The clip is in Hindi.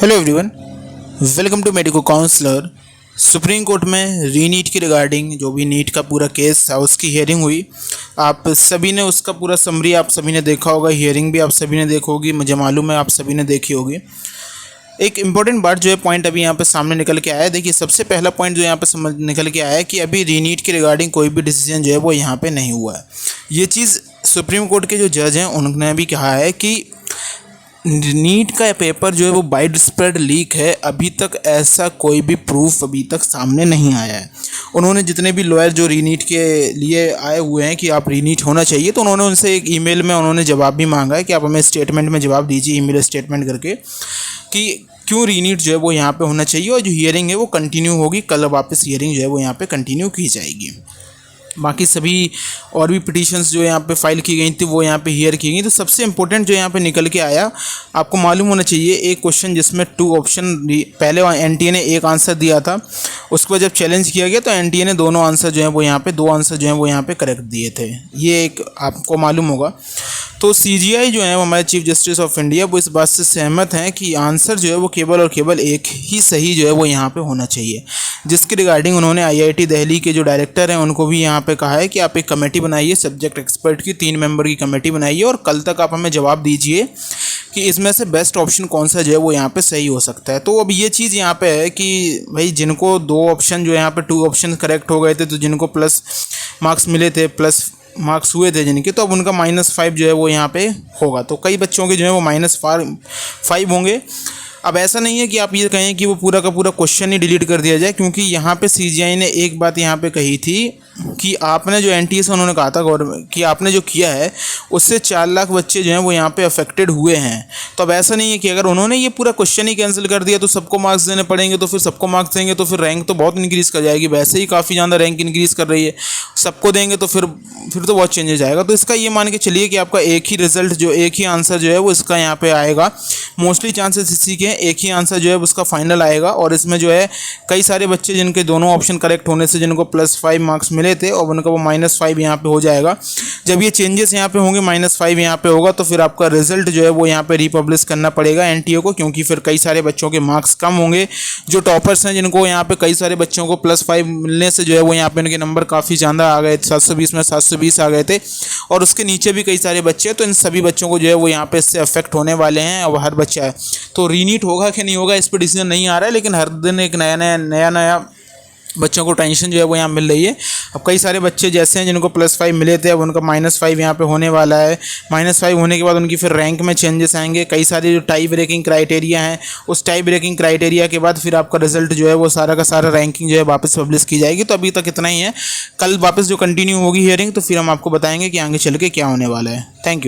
Hello everyone, welcome to medico counsellor. Supreme court में रीनीट के रिगार्डिंग जो भी नीट का पूरा केस था उसकी हियरिंग हुई। आप सभी ने उसका पूरा समरी आप सभी ने देखा होगा, हियरिंग भी आप सभी ने देखी होगी, मुझे मालूम है आप सभी ने देखी होगी। एक इम्पॉर्टेंट बात जो है पॉइंट अभी यहाँ पे सामने निकल के आया है। देखिए, सबसे पहला पॉइंट जो यहाँ पे समझ निकल के आया है कि अभी रीनीट के रिगार्डिंग कोई भी डिसीजन जो है वो यहाँ पे नहीं हुआ है। ये चीज़ सुप्रीम कोर्ट के जो जज हैं उन्होंने भी कहा है कि नीट का पेपर जो है वो वाइड स्प्रेड लीक है। अभी तक ऐसा कोई भी प्रूफ अभी तक सामने नहीं आया है। उन्होंने जितने भी लॉयर जो रीनीट के लिए आए हुए हैं कि आप रीनीट होना चाहिए, तो उन्होंने उनसे एक ईमेल में उन्होंने जवाब भी मांगा है कि आप हमें स्टेटमेंट में जवाब दीजिए, ईमेल स्टेटमेंट करके, कि क्यों रीनीट जो है वो यहाँ पे होना चाहिए। और जो हियरिंग है वो कंटिन्यू होगी, कल वापस हियरिंग जो है वो यहाँ पे कंटिन्यू की जाएगी। बाकी सभी और भी पिटीशंस जो यहाँ पे फाइल की गई थी वो यहाँ पे हियर की गई। तो सबसे इम्पोर्टेंट जो यहाँ पे निकल के आया, आपको मालूम होना चाहिए, एक क्वेश्चन जिसमें 2 ऑप्शन, पहले एनटीए ने एक आंसर दिया था, उसके बाद जब चैलेंज किया गया तो एनटीए ने दोनों आंसर जो है वो यहाँ पे 2 आंसर जो है वो यहाँ पे करेक्ट दिए थे। ये एक आपको मालूम होगा। तो सीजीआई जो है हमारे चीफ जस्टिस ऑफ इंडिया वो इस बात से सहमत हैं कि आंसर जो है वो केवल और केवल एक ही सही जो है वो यहाँ पे होना चाहिए, जिसके रिगार्डिंग उन्होंने आईआईटी दिल्ली के जो डायरेक्टर हैं उनको भी यहाँ पे कहा है कि आप एक कमेटी बनाइए, सब्जेक्ट एक्सपर्ट की 3 मेंबर की कमेटी बनाइए, और कल तक आप हमें जवाब दीजिए कि इसमें से बेस्ट ऑप्शन कौन सा जो है वो यहाँ पे सही हो सकता है। तो अब ये चीज़ यहाँ पे है कि भाई जिनको 2 ऑप्शन जो यहाँ पे 2 ऑप्शन करेक्ट हो गए थे, तो जिनको प्लस मार्क्स मिले थे, प्लस मार्क्स हुए थे जिनके, तो अब उनका -5 जो है वो यहाँ पे होगा। तो कई बच्चों के जो है वो -5 होंगे। अब ऐसा नहीं है कि आप ये कहें कि वो पूरा का पूरा क्वेश्चन ही डिलीट कर दिया जाए, क्योंकि यहाँ पे सीजीआई ने एक बात यहाँ पे कही थी कि आपने जो एनटीए से उन्होंने कहा था गवर्नमेंट कि आपने जो किया है उससे 4 लाख बच्चे जो हैं वो यहाँ पे अफेक्टेड हुए हैं। तो अब ऐसा नहीं है कि अगर उन्होंने ये पूरा क्वेश्चन ही कैंसिल कर दिया तो सबको मार्क्स देने पड़ेंगे, तो फिर सबको मार्क्स देंगे तो फिर रैंक तो बहुत इंक्रीज़ कर जाएगी, वैसे ही काफ़ी ज़्यादा रैंक इंक्रीज़ कर रही है, सबको देंगे तो फिर तो बहुत चेंज हो जाएगा। तो इसका ये मान के चलिए कि आपका एक ही रिजल्ट जो एक ही आंसर जो है वो इसका यहाँ पे आएगा। मोस्टली चांसेस इसी के एक ही आंसर जो है उसका फाइनल आएगा, और इसमें जो है कई सारे बच्चे जिनके दोनों ऑप्शन करेक्ट होने से जिनको +5 मार्क्स मिले थे और उनका वो -5 यहाँ पे हो जाएगा। जब ये चेंजेस यहाँ पे होंगे, -5 यहाँ पे होगा, तो फिर आपका रिजल्ट जो है वो यहाँ पे रिपब्लिश करना पड़ेगा एनटीए को, क्योंकि फिर कई सारे बच्चों के मार्क्स कम होंगे। जो टॉपर्स हैं जिनको यहाँ पे कई सारे बच्चों को +5 मिलने से जो है वो यहाँ पे उनके नंबर काफ़ी ज़्यादा आ गए, 720 में 720 आ गए थे, और उसके नीचे भी कई सारे बच्चे हैं। तो इन सभी बच्चों को जो है वो यहाँ पे इससे अफेक्ट होने वाले हैं। और हर बच्चा है तो रीनीट होगा कि नहीं होगा इस पर डिसीजन नहीं आ रहा है, लेकिन हर दिन एक नया बच्चों को टेंशन जो है वो यहाँ मिल रही है। अब कई सारे बच्चे जैसे हैं जिनको +5 मिले थे, अब उनका -5 यहाँ पे होने वाला है। -5 होने के बाद उनकी फिर रैंक में चेंजेस आएंगे। कई सारे जो टाई ब्रेकिंग क्राइटेरिया हैं, उस टाई ब्रेकिंग क्राइटेरिया के बाद फिर आपका रिजल्ट जो है वो सारा का सारा रैंकिंग जो है वापस पब्लिश की जाएगी। तो अभी तक इतना ही है, कल वापस जो कंटिन्यू होगी हियरिंग, तो फिर हम आपको बताएंगे कि आगे चल के क्या होने वाला है। Thank you.